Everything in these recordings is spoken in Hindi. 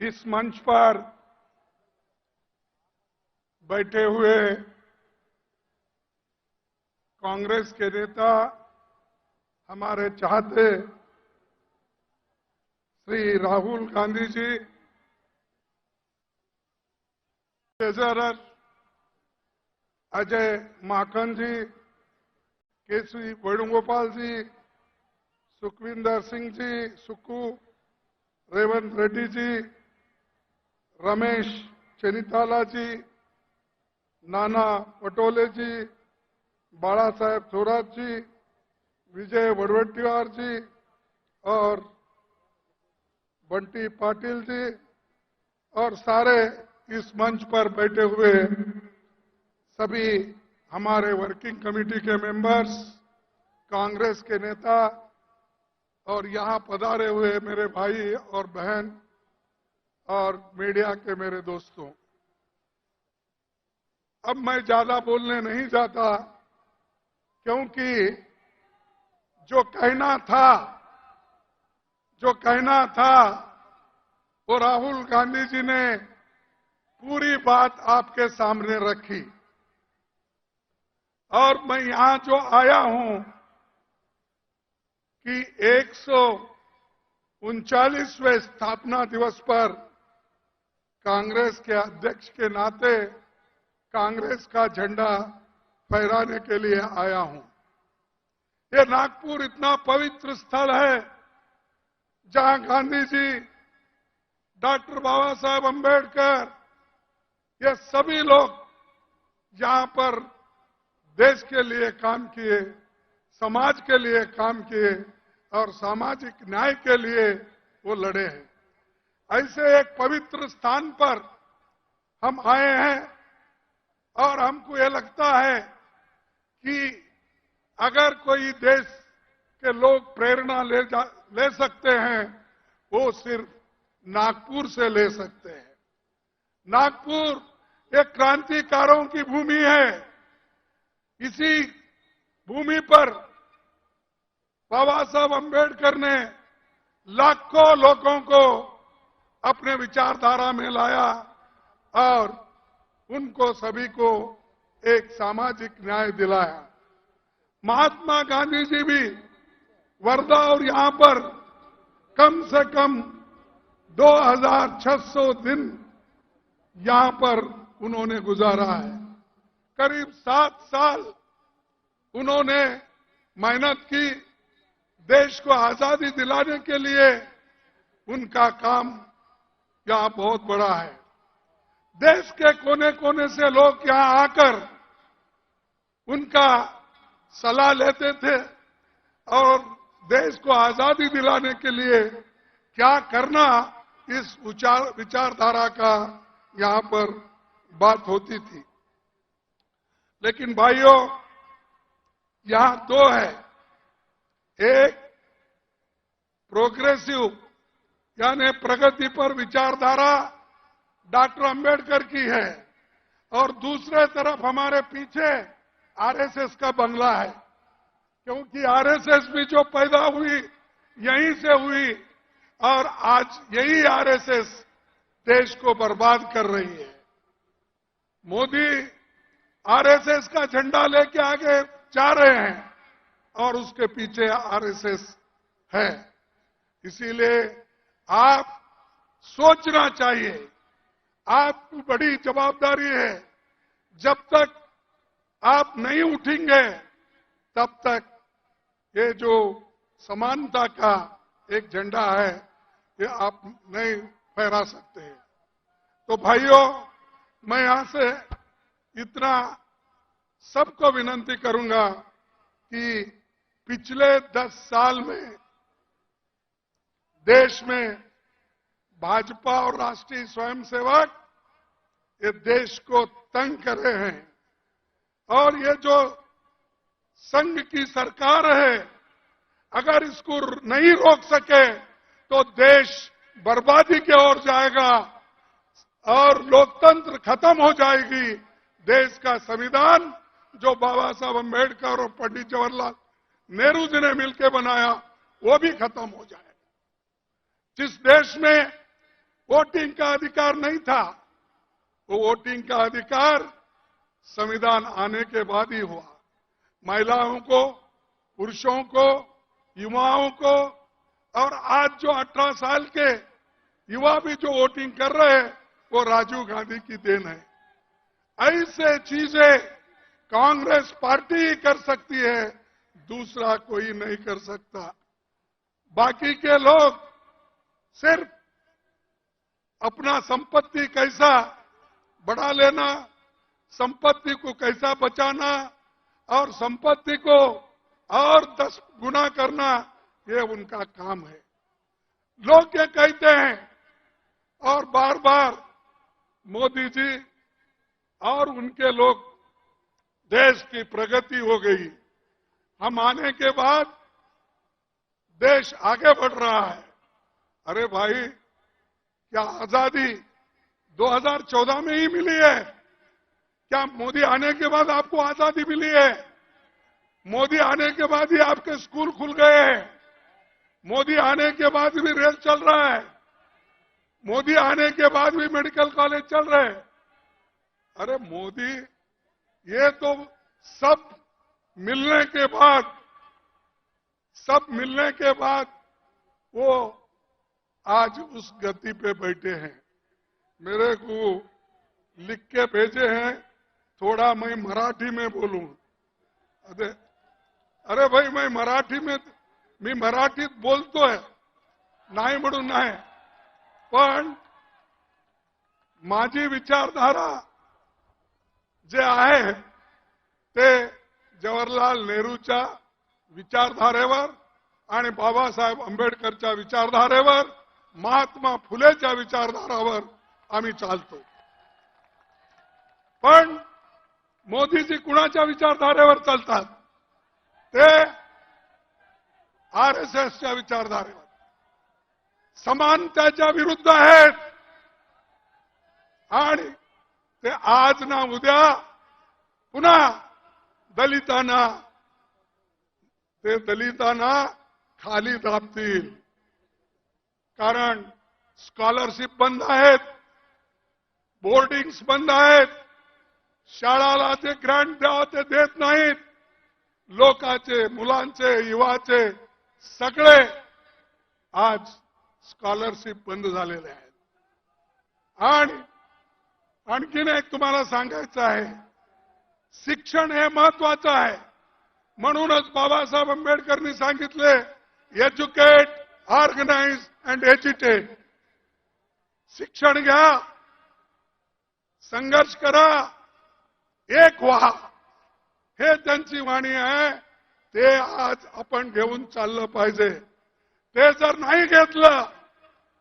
इस मंच पर बैठे हुए कांग्रेस के नेता, हमारे चाहते श्री राहुल गांधी जी, ट्रेजरर अजय माकन जी, केसी वेणुगोपाल जी, सुखविंदर सिंह जी, सुक्कू, रेवंत रेड्डी जी, रमेश चेनिताला जी, नाना पटोले जी, बाला साहेब थोरात जी, विजय वड़वट्टीवार जी और बंटी पाटिल जी और सारे इस मंच पर बैठे हुए सभी हमारे वर्किंग कमेटी के मेंबर्स, कांग्रेस के नेता और यहां पधारे हुए मेरे भाई और बहन और मीडिया के मेरे दोस्तों, अब मैं ज्यादा बोलने नहीं जाता क्योंकि जो कहना था वो राहुल गांधी जी ने पूरी बात आपके सामने रखी और मैं यहां जो आया हूं कि 139वें स्थापना दिवस पर कांग्रेस के अध्यक्ष के नाते कांग्रेस का झंडा फहराने के लिए आया हूं। ये नागपुर इतना पवित्र स्थल है जहां गांधी जी, डॉक्टर बाबा साहेब अम्बेडकर, ये सभी लोग यहां पर देश के लिए काम किए, समाज के लिए काम किए और सामाजिक न्याय के लिए वो लड़े हैं। ऐसे एक पवित्र स्थान पर हम आए हैं और हमको ये लगता है कि अगर कोई देश के लोग प्रेरणा ले सकते हैं, वो सिर्फ नागपुर से ले सकते हैं। नागपुर एक क्रांतिकारों की भूमि है। इसी भूमि पर बाबा साहब अम्बेडकर ने लाखों लोगों को अपने विचारधारा में लाया और उनको सभी को एक सामाजिक न्याय दिलाया। महात्मा गांधी जी भी वर्धा और यहां पर कम से कम 2600 दिन यहां पर उन्होंने गुजारा है। करीब 7 साल उन्होंने मेहनत की। देश को आजादी दिलाने के लिए उनका काम यहां बहुत बड़ा है। देश के कोने कोने से लोग यहां आकर उनका सलाह लेते थे और देश को आजादी दिलाने के लिए क्या करना, इस विचारधारा का यहां पर बात होती थी। लेकिन भाइयों, यहां दो है, एक प्रोग्रेसिव यानी प्रगति पर विचारधारा डॉक्टर अंबेडकर की है और दूसरे तरफ हमारे पीछे आरएसएस का बंगला है, क्योंकि आरएसएस भी जो पैदा हुई यहीं से हुई और आज यही आरएसएस देश को बर्बाद कर रही है। मोदी आरएसएस का झंडा लेके आगे जा रहे हैं और उसके पीछे आरएसएस है। इसीलिए आप सोचना चाहिए, आपकी बड़ी जवाबदारी है। जब तक आप नहीं उठेंगे तब तक ये जो समानता का एक झंडा है ये आप नहीं फहरा सकते हैं। तो भाइयों, मैं यहां से इतना सबको विनती करूंगा कि पिछले 10 साल में देश में भाजपा और राष्ट्रीय स्वयंसेवक ये देश को तंग कर रहे हैं और ये जो संघ की सरकार है, अगर इसको नहीं रोक सके तो देश बर्बादी की ओर जाएगा और लोकतंत्र खत्म हो जाएगी। देश का संविधान जो बाबा साहब अम्बेडकर और पंडित जवाहरलाल नेहरू जी ने मिलकर बनाया, वो भी खत्म हो जाएगा। जिस देश में वोटिंग का अधिकार नहीं था। वो वोटिंग का अधिकार संविधान आने के बाद ही हुआ। महिलाओं को, पुरुषों को, युवाओं को और आज जो 18 साल के युवा भी जो वोटिंग कर रहे हैं वो राजीव गांधी की देन है। ऐसे चीजें कांग्रेस पार्टी ही कर सकती है, दूसरा कोई नहीं कर सकता। बाकी के लोग सिर्फ अपना संपत्ति कैसा बढ़ा लेना, संपत्ति को कैसा बचाना और संपत्ति को और 10 गुना करना, ये उनका काम है। लोग ये कहते हैं और बार बार मोदी जी और उनके लोग देश की प्रगति हो गई, हम आने के बाद देश आगे बढ़ रहा है। अरे भाई, क्या आजादी 2014 में ही मिली है? क्या मोदी आने के बाद आपको आजादी मिली है? मोदी आने के बाद ही आपके स्कूल खुल गए हैं। मोदी आने के बाद भी रेल चल रहा है। मोदी आने के बाद भी मेडिकल कॉलेज चल रहे हैं। अरे मोदी, ये तो सब मिलने के बाद वो आज उस गति पे बैठे हैं। मेरे को लिख के भेजे हैं, थोड़ा मैं मराठी में बोलूं। अरे भाई, मी मराठीत बोलतोय, नाही म्हणून नाही, पण माझी विचारधारा जे आहे ते जवाहरलाल नेहरूच्या विचारधारेवर आणि बाबासाहेब आंबेडकरच्या विचारधारेवर, महात्मा फुलेच्या विचारधारावर आम्ही चालतो। पण मोदीजी कुणाच्या विचारधारेवर चालतात? ते आरएसएसच्या विचारधारेवर, समानतेच्या विरुद्ध आहेत आणि ते आज ना उद्या पुन्हा दलितांना खाली दाबतील। कारण स्कॉलरशिप बंद आहेत, बोर्डिंग्स बंद आहेत, शाळाला जे ग्रँट द्यावं ते देत नाहीत, लोकांचे, मुलांचे, युवाचे सगळे आज स्कॉलरशिप बंद झालेले आहेत। आणि आणखीन एक तुम्हाला सांगायचं आहे, शिक्षण हे महत्वाचं आहे। म्हणूनच बाबासाहेब आंबेडकरांनी सांगितले, एज्युकेट, ऑर्गनाइज अँड एज्युटेट। शिक्षण घ्या, संघर्ष करा, एक व्हा, हे त्यांची वाणी आहे। ते आज आपण घेऊन चाललं पाहिजे। ते जर नाही घेतलं,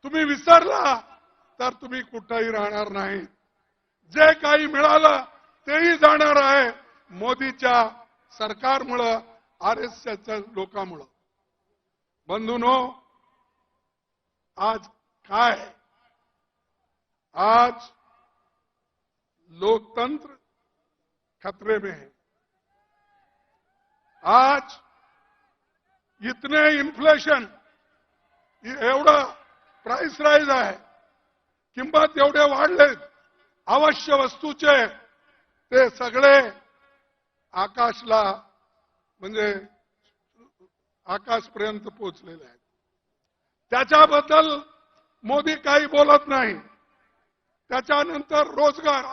तुम्ही विसरला, तर तुम्ही कुठेही राहणार नाही। जे काही मिळालं तेही जाणार आहे मोदीच्या सरकारमुळे, आरएसएसच्या लोकांमुळे। बंधूंनो, आज काय? आज लोकतंत्र खतरे में है। आज इतने इन्फ्लेशन, एवढा प्राइस राइज आहे, किंमत एवढे वाढलेत अवश्य वस्तूचे, ते सगळे आकाशला म्हणजे आकाशपर्यंत पोहोचलेले आहेत। त्याच्याबद्दल मोदी काही बोलत नाही। त्याच्यानंतर रोजगार,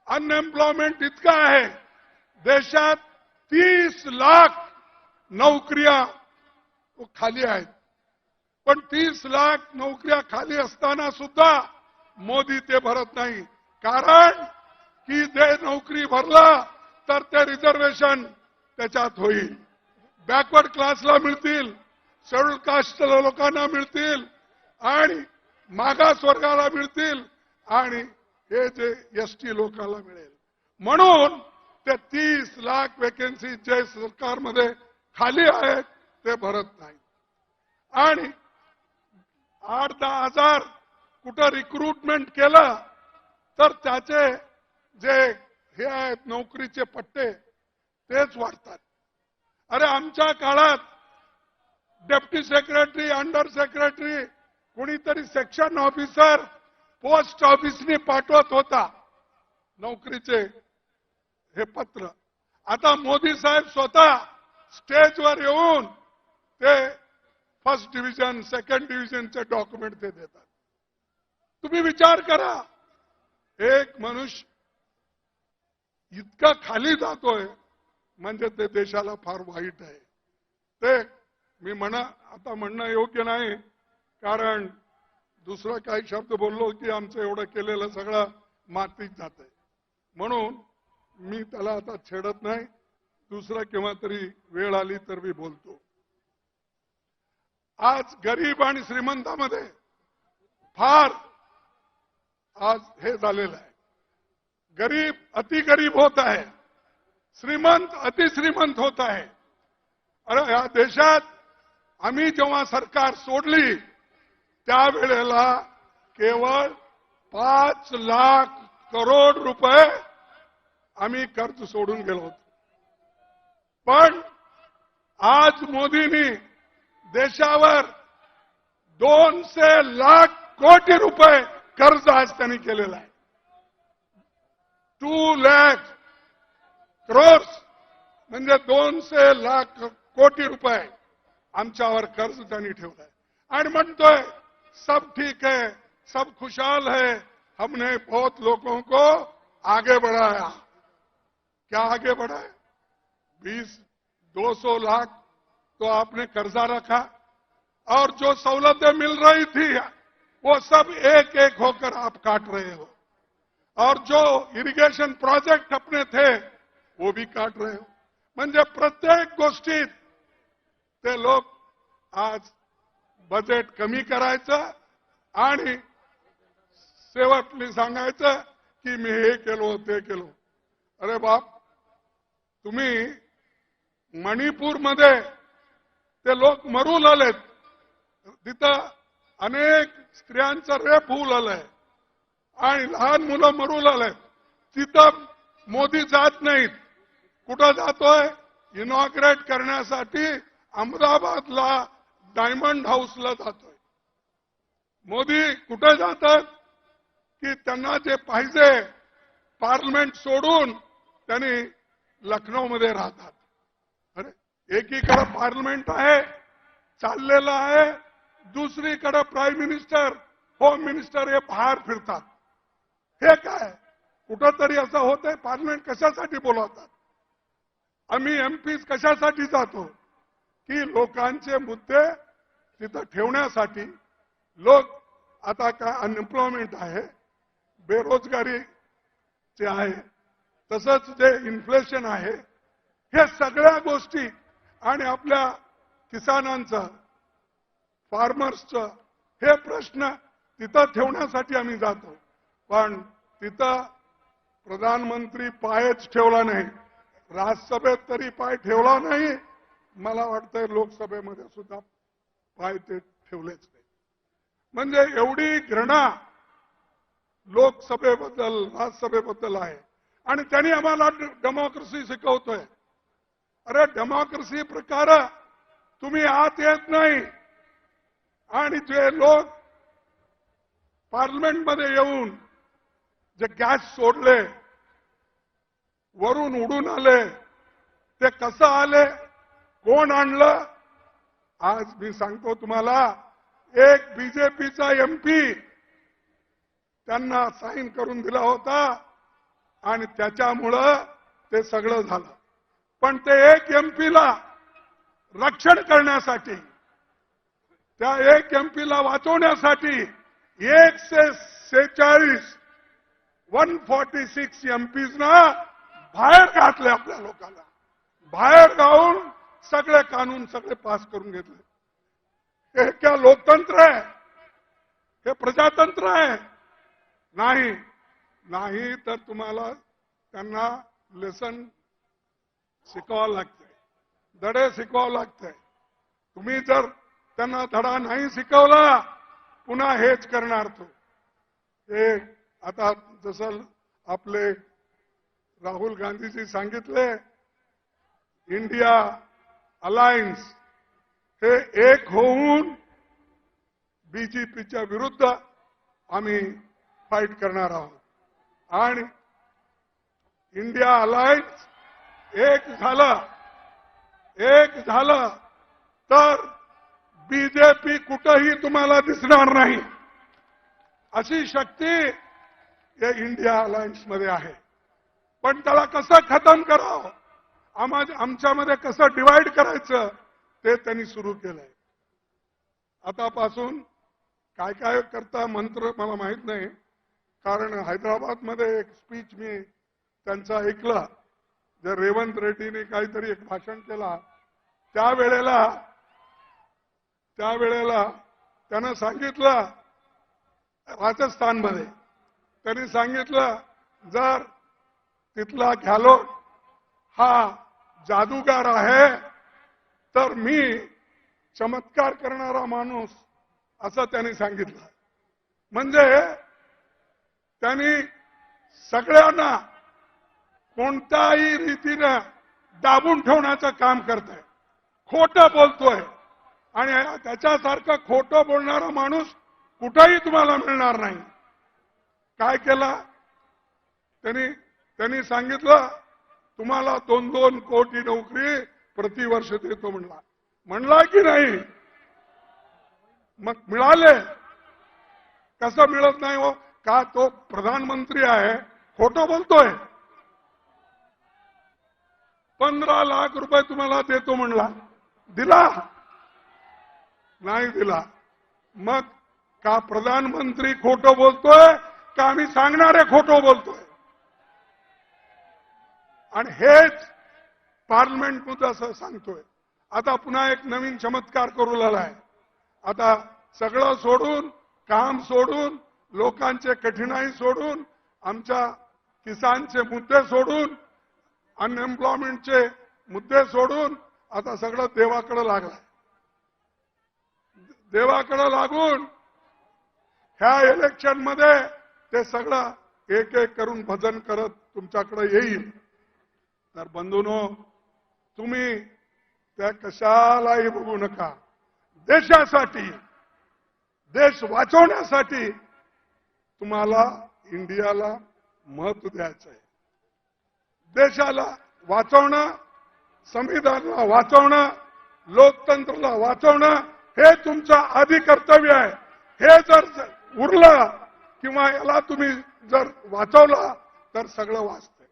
अनएम्प्लॉयमेंट इतका आहे, देशात 30 लाख नोकऱ्या खाली आहेत। पण 30 लाख नोकऱ्या खाली असताना सुद्धा मोदी ते भरत नाही। कारण की ते नोकरी भरला तर ते रिझर्वेशन त्याच्यात होईल, बॅकवर्ड क्लासला मिळतील, शेड्यूल कास्ट लोकांना मिळतील आणि मागास वर्गाला मिळतील आणि हे जे एसटी लोकांना मिळेल। म्हणून ते 30 लाख वॅकन्सी जे सरकारमध्ये खाली आहेत ते भरत नाही। आणि 8-10 हजार कुठं रिक्रुटमेंट केलं तर त्याचे जे हे आहेत नोकरीचे पट्टे तेच वाढतात। अरे आमच्या काळात डेप्टी सेक्रेटरी, अंडर सेक्रेटरी कोणीतरी सेक्शन ऑफिसर पोस्ट ऑफिसने पाठवत होता नोकरीचे हे पत्र. आता मोदी साहेब स्वतः स्टेजवर येऊन ते फर्स्ट डिव्हिजन सेकंड डिव्हिजनचे डॉक्युमेंट ते देतात. तुम्ही विचार करा, एक मनुष्य इतका खाली जातोय म्हणजे ते देशाला फार वाईट आहे. ते मी आता म्हणणं योग्य नाही, कारण दुसरं काही शब्द बोललो की आमचं एवढं केलेलं सगळं मातीत जातंय. म्हणून मी त्याला आता छेडत नाही. दुसरं केव्हा तरी वेळ आली तर मी बोलतो. आज गरीब आणि श्रीमंतामध्ये फार आज हे झालेलं आहे. गरीब अतिगरीब होत आहे, श्रीमंत अतिश्रीमंत होत आहे. अरे या देशात आम्ही जेव्हा सरकार सोडली त्यावेळेला केवळ 5 लाख करोड रुपये आम्ही कर्ज सोडून गेलो होतो. पण आज मोदींनी देशावर 200 लाख कोटी रुपये कर्ज आज त्यांनी केलेलं आहे. 2 लाख करोड म्हणजे 200 लाख कोटी रुपये आमच्यावर कर्ज त्यांनी ठेवलंय आणि म्हणतोय सब ठीक है, सब खुशहाल है, हमने बहुत लोगों को आगे बढ़ाया. क्या आगे बढ़ाया? 200 लाख तो आपने कर्जा रखा और जो सहुलतें मिल रही थी वो सब एक एक होकर आप काट रहे हो, और जो इरिगेशन प्रोजेक्ट अपने थे वो भी काट रहे हो. म्हणजे प्रत्येक गोष्टीत ते लोक आज बजेट कमी करायचं आणि शेवटली सांगायचं की मी हे केलो ते केलो. अरे बाप, तुम्ही मणिपूरमध्ये ते लोक मरू लागलेत, तिथं अनेक स्त्रियांचं रेप होऊ लागलंय आणि लहान मुलं मरू लागलेत. तिथं मोदी जात नाहीत. कुठं जातोय? इनॉग्रेट करण्यासाठी अहमदाबादला डायमंड हाऊसला जातोय. मोदी कुठे जातात की त्यांना जे पाहिजे पार्लमेंट सोडून त्यांनी लखनौमध्ये राहतात. अरे एकीकडे पार्लमेंट आहे चाललेलं आहे, दुसरीकडे प्राईम मिनिस्टर होम मिनिस्टर हे बाहेर फिरतात. हे काय कुठंतरी असं होतंय? पार्लमेंट कशासाठी बोलवतात? आम्ही एमपीज कशासाठी जातो? की लोकांचे मुद्दे तिथं ठेवण्यासाठी. लोक आता काय अनएम्प्लॉयमेंट आहे, बेरोजगारीचे आहे, तसंच जे इन्फ्लेशन आहे, हे सगळ्या गोष्टी आणि आपल्या किसानांचं फार्मर्सचं हे प्रश्न तिथं ठेवण्यासाठी आम्ही जातो. पण तिथं प्रधानमंत्री पायच ठेवला नाही, राज्यसभेत तरी पाय ठेवला नाही, मला वाटतंय लोकसभेमध्ये सुद्धा पाय ते ठेवलेच नाही. म्हणजे एवढी घृणा लोकसभेबद्दल राज्यसभेबद्दल आहे. आणि त्यांनी आम्हाला डेमोक्रेसी शिकवतोय. अरे डेमोक्रेसी प्रकार तुम्ही आत येत नाही आणि जे लोक पार्लमेंटमध्ये येऊन जे गॅस सोडले, वरून उडून आले, ते कसं आले, कोण आणलं? आज मी सांगतो तुम्हाला, एक बीजेपीचा एमपी त्यांना साईन करून दिला होता आणि त्याच्यामुळं ते सगळं झालं. पण ते एक एमपीला रक्षण करण्यासाठी, त्या एक एमपीला वाचवण्यासाठी 146 एमपीजना बाहेर घातले. आपल्या लोकांना बाहेर गाऊन सगळे कानून सगळे पास करून घेतले. हे क्या लोकतंत्र आहे? हे प्रजातंत्र आहे? नाही. नाही तर तुम्हाला त्यांना लेसन शिकवावं लागतंय, धडे शिकवावं लागतंय. तुम्ही जर त्यांना धडा नाही शिकवला पुन्हा हेच करणार तो. हे आता जसं आपले राहुल गांधीजी सांगितले, इंडिया अलायन्स हे एक होऊन बीजेपीच्या विरुद्ध आम्ही फाईट करणार आहोत. आणि इंडिया अलायन्स एक झालं तर बीजेपी कुठंही तुम्हाला दिसणार नाही, अशी शक्ती या इंडिया अलायन्स मध्ये आहे. पण त्याला कसं खतम करावं, आमच्यामध्ये कसं डिवाइड करायचं ते त्यांनी सुरू केलंय. आतापासून काय काय करता मंत्र मला माहित नाही, कारण हैदराबादमध्ये एक स्पीच मी त्यांचा ऐकला, जर रेवंत रेड्डीने काहीतरी एक भाषण केला, त्यावेळेला त्यानं सांगितलं, राजस्थानमध्ये त्यांनी सांगितलं, जर तिथला गहलोत हा जादूगार आहे तर मी चमत्कार करणारा माणूस, असं त्यांनी सांगितलं. म्हणजे त्यांनी सगळ्यांना कोणत्याही रीतीने दाबून ठेवण्याचं काम करतोय, खोटं बोलतोय. आणि त्याच्यासारखं खोटं बोलणारा माणूस कुठेही तुम्हाला मिळणार नाही. काय केलं त्यांनी सांगितलं, तुम्हाला 2-2 कोटी नोकरी प्रतिवर्ष देतो म्हणला की नाही? मग मिळाले? कसं मिळत नाही हो? का तो प्रधानमंत्री आहे, खोटं बोलतोय? 15 लाख रुपये तुम्हाला देतो म्हणला, दिला? नाही दिला. मग का प्रधानमंत्री खोटं बोलतोय का आम्ही सांगणारे खोटं बोलतोय? आणि हेच पार्लमेंटमध्ये असं सांगतोय. आता पुन्हा एक नवीन चमत्कार करू लागलाय. आता सगळं सोडून, काम सोडून, लोकांचे कठीणाई सोडून, आमच्या किसानचे मुद्दे सोडून, अनएम्प्लॉयमेंटचे मुद्दे सोडून आता सगळं देवाकडे लागलाय. देवाकडे लागून ह्या इलेक्शन मध्ये ते सगळं एक एक करून भजन करत तुमच्याकडे येईल. तर बंधूंनो, तुम्ही त्या कशालाही बघू नका. देशासाठी, देश वाचवण्यासाठी तुम्हाला इंडियाला महत्व द्यायचं आहे. देशाला वाचवणं, संविधानाला वाचवणं, लोकतंत्राला वाचवणं हे तुमचं आधी कर्तव्य आहे. हे जर उरलं किंवा याला तुम्ही जर वाचवलं तर सगळं वाचतंय.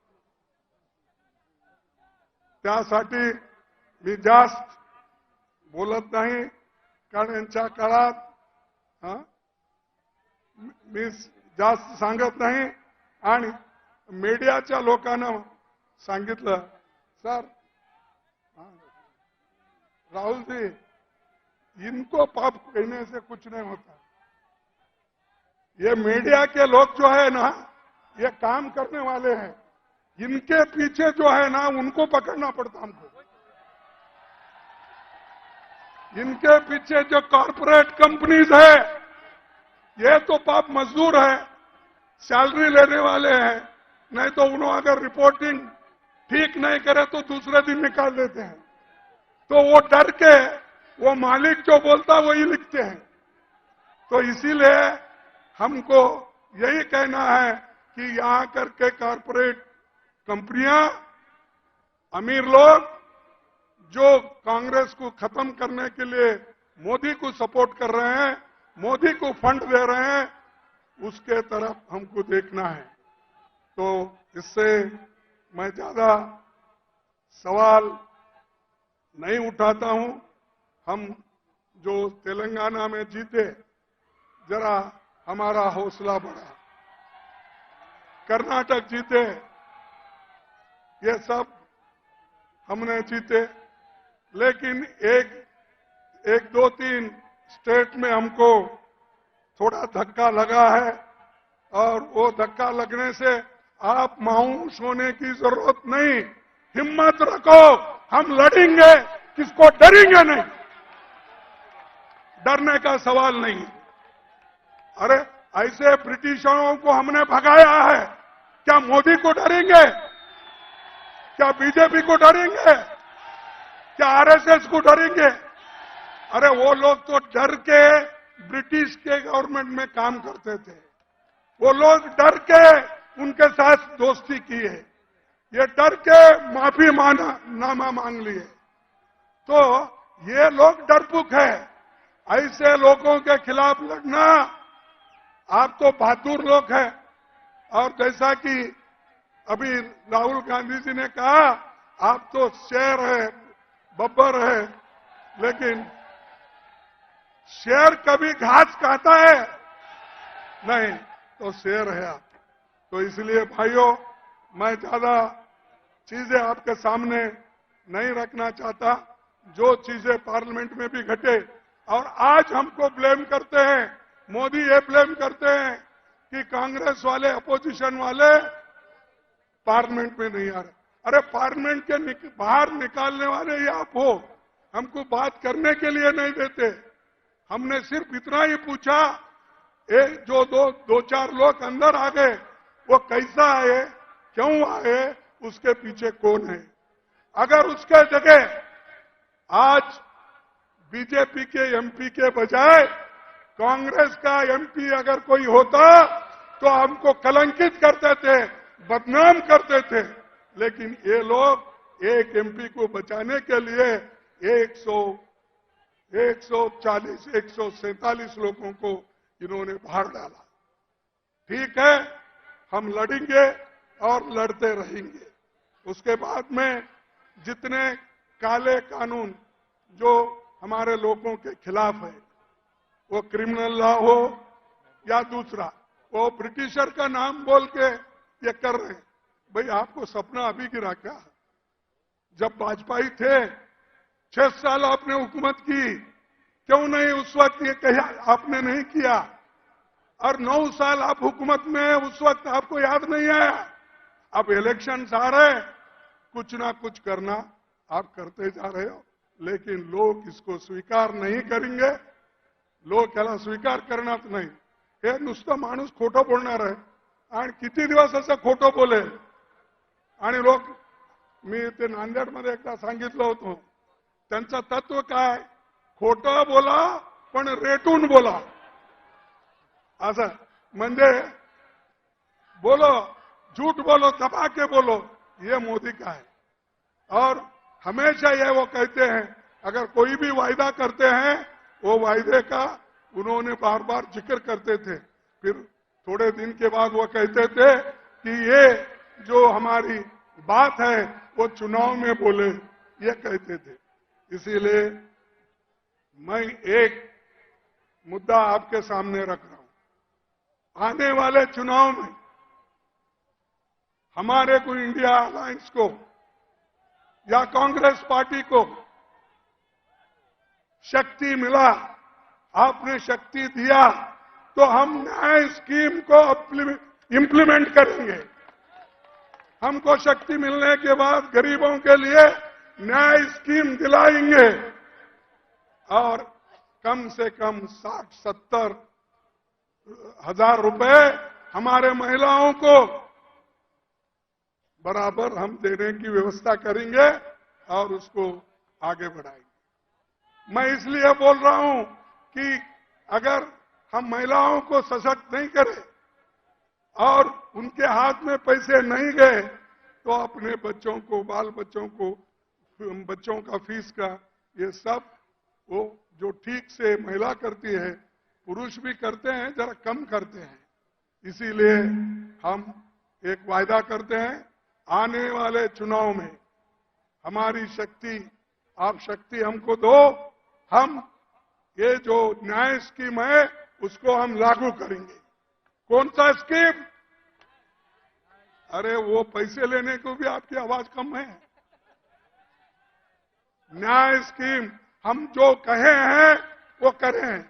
त्यासाठी मी जास्त बोलत नाही, कारण यांच्या काळात मी जास्त सांगत नाही. आणि मीडियाच्या लोकांना सांगितलं, सर राहुल जी, इनको पाप कहने से कुछ नहीं होता. ये मीडिया के लोग जो है ना, ये काम करने वाले हैं. इनके पीछे जो है ना, उनको पकड़ना पड़ता हमको. इनके पीछे जो कॉरपोरेट कंपनीज है, ये तो पाप मजदूर है, सैलरी लेने वाले हैं. नहीं तो उन्होंने अगर रिपोर्टिंग ठीक नहीं करे तो दूसरे दिन निकाल देते हैं. तो वो डर के वो मालिक जो बोलता वही लिखते हैं. तो इसीलिए हमको यही कहना है कि यहां करके कॉरपोरेट कंपनियां, अमीर लोग जो कांग्रेस को खत्म करने के लिए मोदी को सपोर्ट कर रहे हैं, मोदी को फंड दे रहे हैं, उसके तरफ हमको देखना है. तो इससे मैं ज्यादा सवाल नहीं उठाता हूं. हम जो तेलंगाना में जीते, जरा हमारा हौसला बढ़ा. कर्नाटक जीते, ये सब हमने जीते. लेकिन एक 2-3 स्टेट में हमको थोड़ा धक्का लगा है. और वो धक्का लगने से आप मायूस होने की जरूरत नहीं. हिम्मत रखो, हम लड़ेंगे, किसको डरेंगे नहीं. डरने का सवाल नहीं. अरे ऐसे ब्रिटिशरों को हमने भगाया है, क्या मोदी को डरेंगे? क्या बीजेपी को डरेंगे? क्या आरएसएस को डरेंगे? अरे वो लोग तो डर के ब्रिटिश के गवर्नमेंट में काम करते थे। वो लोग डर के उनके साथ दोस्ती की है, ये डर के माफी नामा मांग लिए। तो ये लोग डरपुक है। ऐसे लोगों के खिलाफ लड़ना, आप तो बहादुर लोग हैं। और जैसा कि अभी राहुल गांधी जी ने कहा, आप तो शेर है, बब्बर है, लेकिन शेर कभी घास खाता है नहीं, तो शेर है आप। तो इसलिए भाइयों, मैं ज्यादा चीजें आपके सामने नहीं रखना चाहता। जो चीजें पार्लियामेंट में भी घटे, और आज हमको ब्लेम करते हैं, मोदी ये ब्लेम करते हैं कि कांग्रेस वाले, अपोजिशन वाले पार्लियामेंट में नहीं आ रहे। अरे पार्लियामेंट के बाहर निकालने वाले ही आप हो, हमको बात करने के लिए नहीं देते। हमने सिर्फ इतना ही पूछा, जो दो चार लोग अंदर आ गए, वो कैसा आए, क्यों आए, उसके पीछे कौन है। अगर उसके जगह आज बीजेपी के एमपी के बजाय कांग्रेस का एमपी अगर कोई होता, तो हमको कलंकित करते थे, बदनाम करते थे। लेकिन ये लोग एक एमपी को बचाने के लिए 140, 147 लोगों को इन्होंने बाहर डाला। ठीक है, हम लड़ेंगे और लड़ते रहेंगे। उसके बाद में जितने काले कानून जो हमारे लोगों के खिलाफ है, वो क्रिमिनल लॉ हो या दूसरा, वो ब्रिटिशर का नाम बोल के ये कर रहे हैं। भाई आपको सपना अभी गिरा क्या? जब वाजपेयी थे 6 साल आपने हुकूमत की, क्यों नहीं उस वक्त ये कहा आपने नहीं किया? और 9 साल आप हुकूमत में, उस वक्त आपको याद नहीं आया? अब इलेक्शंस आ रहे, कुछ ना कुछ करना आप करते जा रहे हो, लेकिन लोग इसको स्वीकार नहीं करेंगे। लोग त्याला स्वीकार करणार नाही। हे नुसतं माणूस खोटं बोलणार आहे, आणि किती दिवस असं खोटं बोलेल। आणि लोक, मी ते नांदेडमध्ये एकदा सांगितलं होतं, त्यांचं तत्व काय, खोटं बोला पण रेटून बोला। असं म्हणजे बोलो, झूठ बोलो, दबा के बोलो, ये मोदी का है। और हमेशा ये वो कहते हैं, अगर कोई भी वायदा करते हैं, वो वायदे का उन्होंने बार बार जिक्र करते थे। फिर थोड़े दिन के बाद वो कहते थे कि ये जो हमारी बात है वो चुनाव में बोले, ये कहते थे। इसीलिए मैं एक मुद्दा आपके सामने रख रहा हूं। आने वाले चुनाव में हमारे को इंडिया अलायंस को या कांग्रेस पार्टी को शक्ति मिला, आपने शक्ति दिया, तो हम न्याय स्कीम को इंप्लीमेंट करेंगे। हमको शक्ति मिलने के बाद गरीबों के लिए न्याय स्कीम दिलाएंगे, और कम से कम 60-70 हजार रुपए हमारे महिलाओं को बराबर हम देने की व्यवस्था करेंगे और उसको आगे बढ़ाएंगे। मैं इसलिए बोल रहा हूं कि अगर हम महिलाओं को सशक्त नहीं करें और उनके हाथ में पैसे नहीं गए, तो अपने बच्चों को, बाल बच्चों को, बच्चों का फीस का, ये सब वो जो ठीक से महिला करती है, पुरुष भी करते हैं, जरा कम करते हैं। इसीलिए हम एक वायदा करते हैं, आने वाले चुनाव में हमारी शक्ति, आप शक्ति हमको दो, हम ये जो न्याय स्कीम है उसको हम लागू करेंगे। कौन सा स्कीम? अरे वो पैसे लेने को भी आपकी आवाज कम है। न्याय स्कीम हम जो कहे हैं वो करें,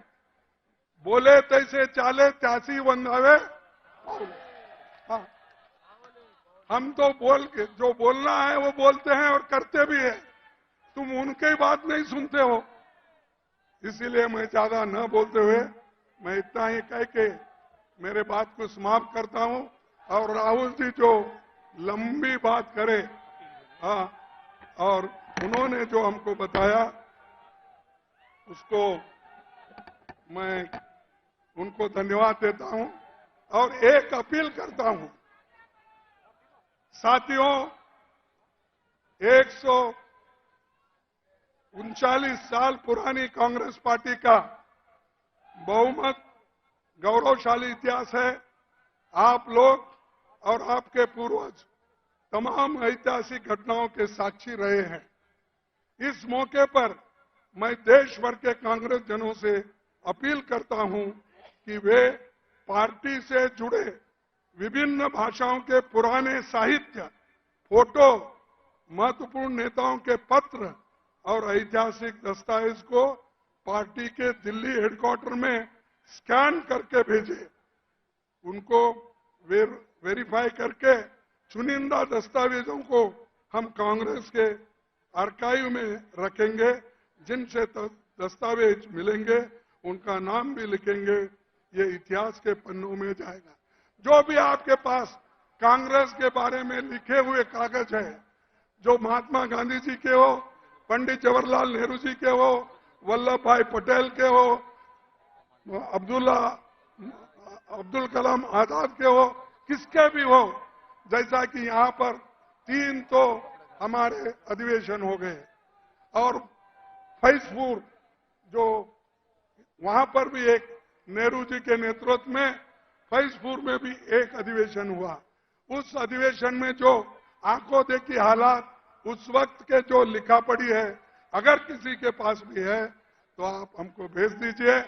बोले तैसे चाले त्यासी बंधावे। हाँ, हम तो जो बोलना है वो बोलते हैं और करते भी है। तुम उनकी बात नहीं सुनते हो। इसीलिए मैं ज्यादा न बोलते हुए मैं इतना ही कह के मेरे बात को समाप्त करता हूं। और राहुल जी जो लंबी बात करे, हाँ, और उन्होंने जो हमको बताया उसको मैं उनको धन्यवाद देता हूं और एक अपील करता हूं। साथियों, 139 साल पुरानी कांग्रेस पार्टी का बहुमत गौरवशाली इतिहास है। आप लोग और आपके पूर्वज तमाम ऐतिहासिक घटनाओं के साक्षी रहे हैं। इस मौके पर मैं देश भर के कांग्रेस जनों से अपील करता हूं कि वे पार्टी से जुड़े विभिन्न भाषाओं के पुराने साहित्य, फोटो, महत्वपूर्ण नेताओं के पत्र और ऐतिहासिक दस्तावेज को पार्टी के दिल्ली हेडक्वार्टर में स्कैन करके भेजें। उनको वेरीफाई करके चुनिंदा दस्तावेजों को हम कांग्रेस के आर्काइव में रखेंगे। जिनसे दस्तावेज मिलेंगे उनका नाम भी लिखेंगे। ये इतिहास के पन्नों में जाएगा। जो भी आपके पास कांग्रेस के बारे में लिखे हुए कागज है, जो महात्मा गांधी जी के हो, पंडित जवाहरलाल नेहरू जी के हो, वल्लभ भाई पटेल के हो, अब्दुल कलाम आजाद के हो, किसके भी हो, जैसा कि यहां पर 3 तो हमारे अधिवेशन हो गए और फैजपुर जो वहां पर भी एक नेहरू जी के नेतृत्व में फैजपुर में भी एक अधिवेशन हुआ। उस अधिवेशन में जो आंखों देखी हालात उस वक्त के जो लिखा पड़ी है, अगर किसी के पास भी है तो आप हमको भेज दीजिए,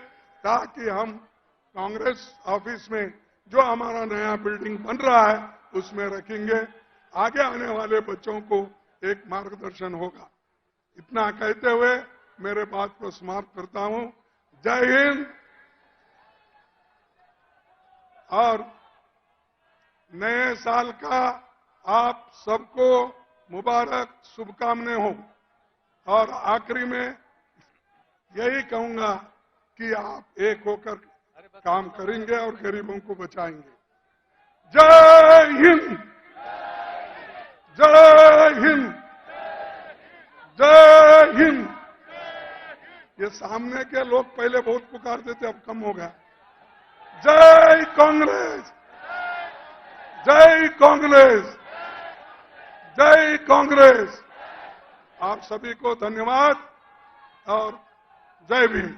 ताकि हम कांग्रेस ऑफिस में जो हमारा नया बिल्डिंग बन रहा है उसमें रखेंगे। आगे आने वाले बच्चों को एक मार्गदर्शन होगा। इतना कहते हुए मेरे बात को समाप्त करता हूं। जय हिंद। और नए साल का आप सबको मुबारक शुभकामनाएं हो। और आखिरी में यही कहूंगा कि आप एक होकर काम करेंगे और गरीबों को बचाएंगे। जय हिंद, जय हिंद, जय हिंद। ये सामने के लोग पहले बहुत पुकारते थे, अब कम हो गया। जय कांग्रेस, जय कांग्रेस, जय कांग्रेस। आप सभी को धन्यवाद और जय भीम।